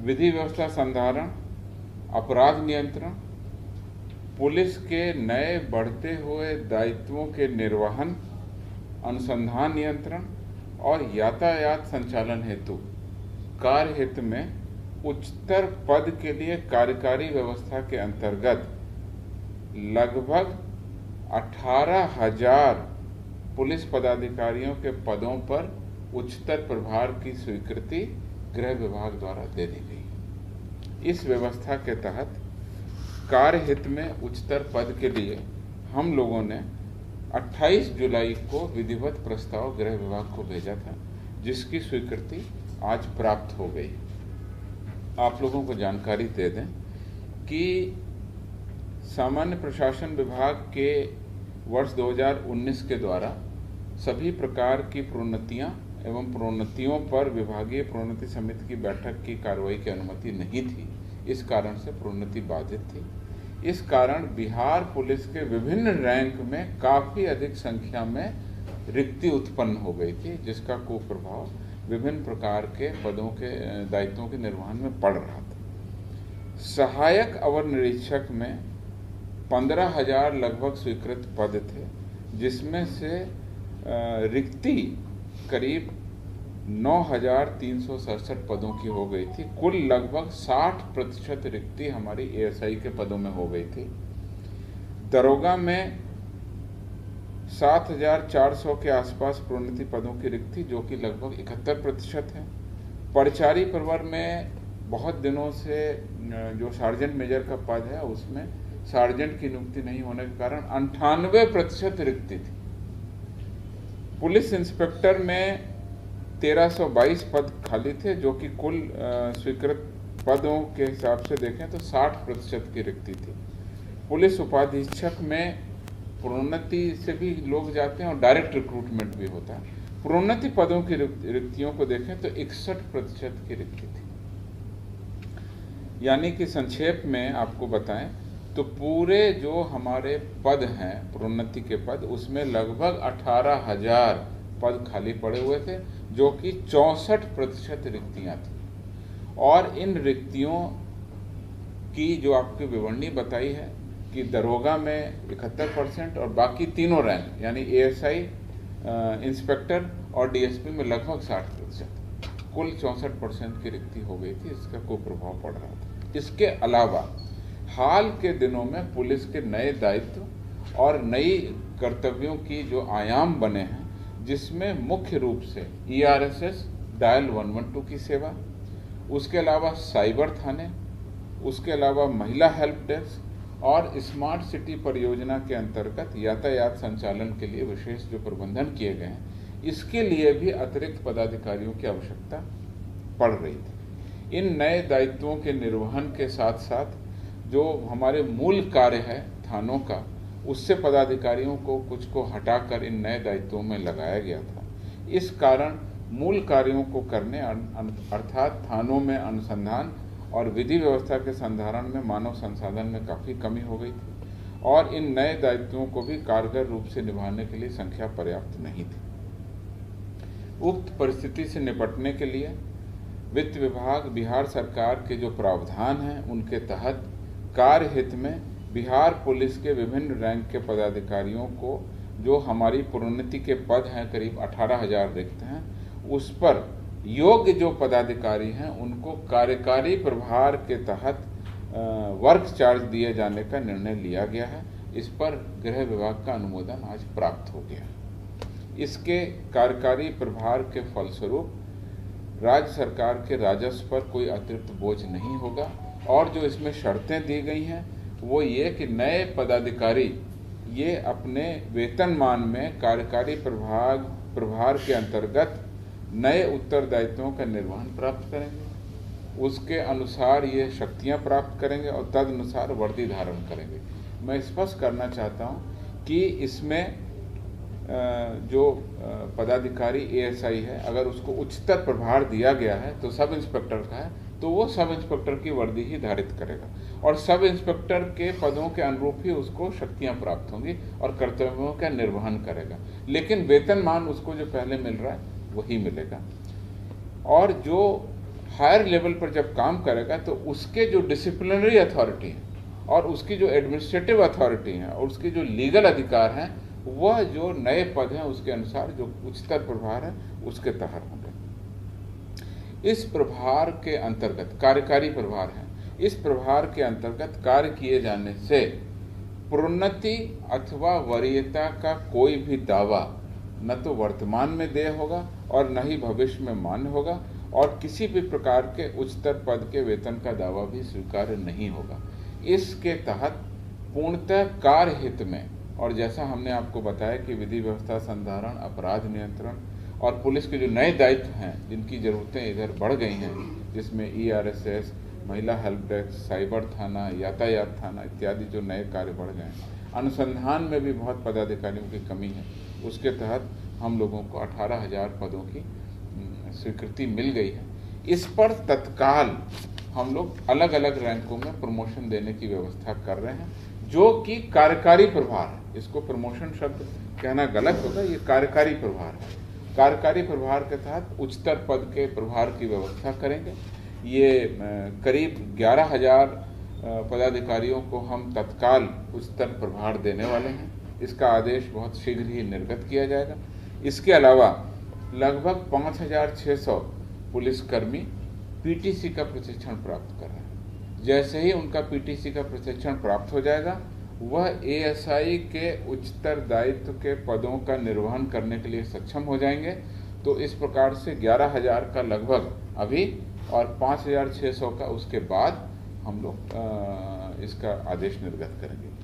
विधि व्यवस्था संधारण, अपराध नियंत्रण, पुलिस के नए बढ़ते हुए दायित्वों के निर्वहन, अनुसंधान नियंत्रण और यातायात संचालन हेतु कार्य हित में उच्चतर पद के लिए कार्यकारी व्यवस्था के अंतर्गत लगभग 18,000 पुलिस पदाधिकारियों के पदों पर उच्चतर प्रभार की स्वीकृति गृह विभाग द्वारा दे दी गई। इस व्यवस्था के तहत कार्य हित में उच्चतर पद के लिए हम लोगों ने 28 जुलाई को विधिवत प्रस्ताव गृह विभाग को भेजा था, जिसकी स्वीकृति आज प्राप्त हो गई। आप लोगों को जानकारी दे दें कि सामान्य प्रशासन विभाग के वर्ष 2019 के द्वारा सभी प्रकार की प्रोन्नतियां एवं प्रोन्नतियों पर विभागीय प्रोन्नति समिति की बैठक की कार्रवाई की अनुमति नहीं थी। इस कारण से प्रोन्नति बाधित थी। इस कारण बिहार पुलिस के विभिन्न रैंक में काफ़ी अधिक संख्या में रिक्ति उत्पन्न हो गई थी, जिसका कुप्रभाव विभिन्न प्रकार के पदों के दायित्वों के निर्वहन में पड़ रहा था। सहायक अवर निरीक्षक में 15,000 लगभग स्वीकृत पद थे, जिसमें से रिक्ति करीब 9,367 पदों की हो गई थी। कुल लगभग 60% रिक्ति हमारी एएसआई के पदों में हो गई थी। दरोगा में 7,400 के आसपास प्रोन्नति पदों की रिक्ति, जो कि लगभग 71% है। परिचारी प्रवर में बहुत दिनों से जो सार्जेंट मेजर का पद है, उसमें सार्जेंट की नियुक्ति नहीं होने के कारण 98% रिक्ति थी। पुलिस इंस्पेक्टर में 1322 पद खाली थे, जो कि कुल स्वीकृत पदों के हिसाब से देखें तो 60% की रिक्ति थी। पुलिस उपाधीक्षक में प्रोन्नति से भी लोग जाते हैं और डायरेक्ट रिक्रूटमेंट भी होता है। प्रोन्नति पदों की रिक्तियों को देखें तो 61% की रिक्ति थी। यानी कि संक्षेप में आपको बताएं तो पूरे जो हमारे पद हैं प्रोन्नति के पद, उसमें लगभग 18,000 पद खाली पड़े हुए थे, जो कि 64% रिक्तियां थी। और इन रिक्तियों की जो आपकी विवरणी बताई है कि दरोगा में 71% और बाकी तीनों रैंक यानी एएसआई, इंस्पेक्टर और डीएसपी में लगभग 60%, कुल 64% की रिक्ति हो गई थी। इसका कुप्रभाव पड़ रहा था। इसके अलावा हाल के दिनों में पुलिस के नए दायित्व और नई कर्तव्यों की जो आयाम बने हैं, जिसमें मुख्य रूप से ईआरएसएस, डायल 112 की सेवा, उसके अलावा साइबर थाने, उसके अलावा महिला हेल्प डेस्क और स्मार्ट सिटी परियोजना के अंतर्गत यातायात संचालन के लिए विशेष जो प्रबंधन किए गए हैं, इसके लिए भी अतिरिक्त पदाधिकारियों की आवश्यकता पड़ रही थी। इन नए दायित्वों के निर्वहन के साथ साथ जो हमारे मूल कार्य है थानों का, उससे पदाधिकारियों को कुछ को हटाकर इन नए दायित्वों में लगाया गया था। इस कारण मूल कार्यों को करने अर्थात थानों में अनुसंधान और विधि व्यवस्था के संधारण में मानव संसाधन में काफ़ी कमी हो गई थी और इन नए दायित्वों को भी कारगर रूप से निभाने के लिए संख्या पर्याप्त नहीं थी। उक्त परिस्थिति से निपटने के लिए वित्त विभाग, बिहार सरकार के जो प्रावधान हैं, उनके तहत कार्य हित में बिहार पुलिस के विभिन्न रैंक के पदाधिकारियों को जो हमारी प्रोन्नति के पद हैं करीब 18,000 रिक्त हैं, उस पर योग्य जो पदाधिकारी हैं उनको कार्यकारी प्रभार के तहत वर्क चार्ज दिए जाने का निर्णय लिया गया है। इस पर गृह विभाग का अनुमोदन आज प्राप्त हो गया। इसके कार्यकारी प्रभार के फलस्वरूप राज्य सरकार के राजस्व पर कोई अतिरिक्त बोझ नहीं होगा और जो इसमें शर्तें दी गई हैं वो ये कि नए पदाधिकारी ये अपने वेतनमान में कार्यकारी प्रभार के अंतर्गत नए उत्तरदायित्वों का निर्वहन प्राप्त करेंगे, उसके अनुसार ये शक्तियां प्राप्त करेंगे और तदनुसार वर्दी धारण करेंगे। मैं स्पष्ट करना चाहता हूं कि इसमें जो पदाधिकारी एएसआई है, अगर उसको उच्चतर प्रभार दिया गया है तो सब इंस्पेक्टर का है, तो वो सब इंस्पेक्टर की वर्दी ही धारित करेगा और सब इंस्पेक्टर के पदों के अनुरूप ही उसको शक्तियां प्राप्त होंगी और कर्तव्यों का निर्वहन करेगा। लेकिन वेतनमान उसको जो पहले मिल रहा है वही मिलेगा। और जो हायर लेवल पर जब काम करेगा तो उसके जो डिसिप्लिनरी अथॉरिटी है और उसकी जो एडमिनिस्ट्रेटिव अथॉरिटी है और उसके जो लीगल अधिकार हैं, वह जो नए पद हैं उसके अनुसार जो उच्चतर प्रभार है उसके तहत होंगे। इस प्रभार के अंतर्गत कार्यकारी प्रभार है। इस प्रभार के अंतर्गत कार्य किए जाने से प्रोन्नति अथवा वरीयता का कोई भी दावा न तो वर्तमान में देय होगा और न ही भविष्य में मान्य होगा, और किसी भी प्रकार के उच्चतर पद के वेतन का दावा भी स्वीकार्य नहीं होगा। इसके तहत पूर्णतः कार्य हित में, और जैसा हमने आपको बताया कि विधि व्यवस्था संधारण, अपराध नियंत्रण और पुलिस के जो नए दायित्व हैं जिनकी ज़रूरतें इधर बढ़ गई हैं, जिसमें ERSS, महिला हेल्प डेस्क, साइबर थाना, यातायात थाना इत्यादि जो नए कार्य बढ़ गए हैं, अनुसंधान में भी बहुत पदाधिकारियों की कमी है, उसके तहत हम लोगों को 18,000 पदों की स्वीकृति मिल गई है। इस पर तत्काल हम लोग अलग अलग रैंकों में प्रमोशन देने की व्यवस्था कर रहे हैं, जो कि कार्यकारी प्रभार है। इसको प्रमोशन शब्द कहना गलत होगा, ये कार्यकारी प्रभार है। कार्यकारी प्रभार के तहत उच्चतर पद के प्रभार की व्यवस्था करेंगे। ये करीब 11,000 पदाधिकारियों को हम तत्काल उच्चतर प्रभार देने वाले हैं। इसका आदेश बहुत शीघ्र ही निर्गत किया जाएगा। इसके अलावा लगभग 5,600 पुलिसकर्मी PTC का प्रशिक्षण प्राप्त कर रहे हैं। जैसे ही उनका PTC का प्रशिक्षण प्राप्त हो जाएगा, वह ASI के उच्चतर दायित्व के पदों का निर्वहन करने के लिए सक्षम हो जाएंगे। तो इस प्रकार से 11,000 का लगभग अभी और 5,600 का उसके बाद हम लोग इसका आदेश निर्गत करेंगे।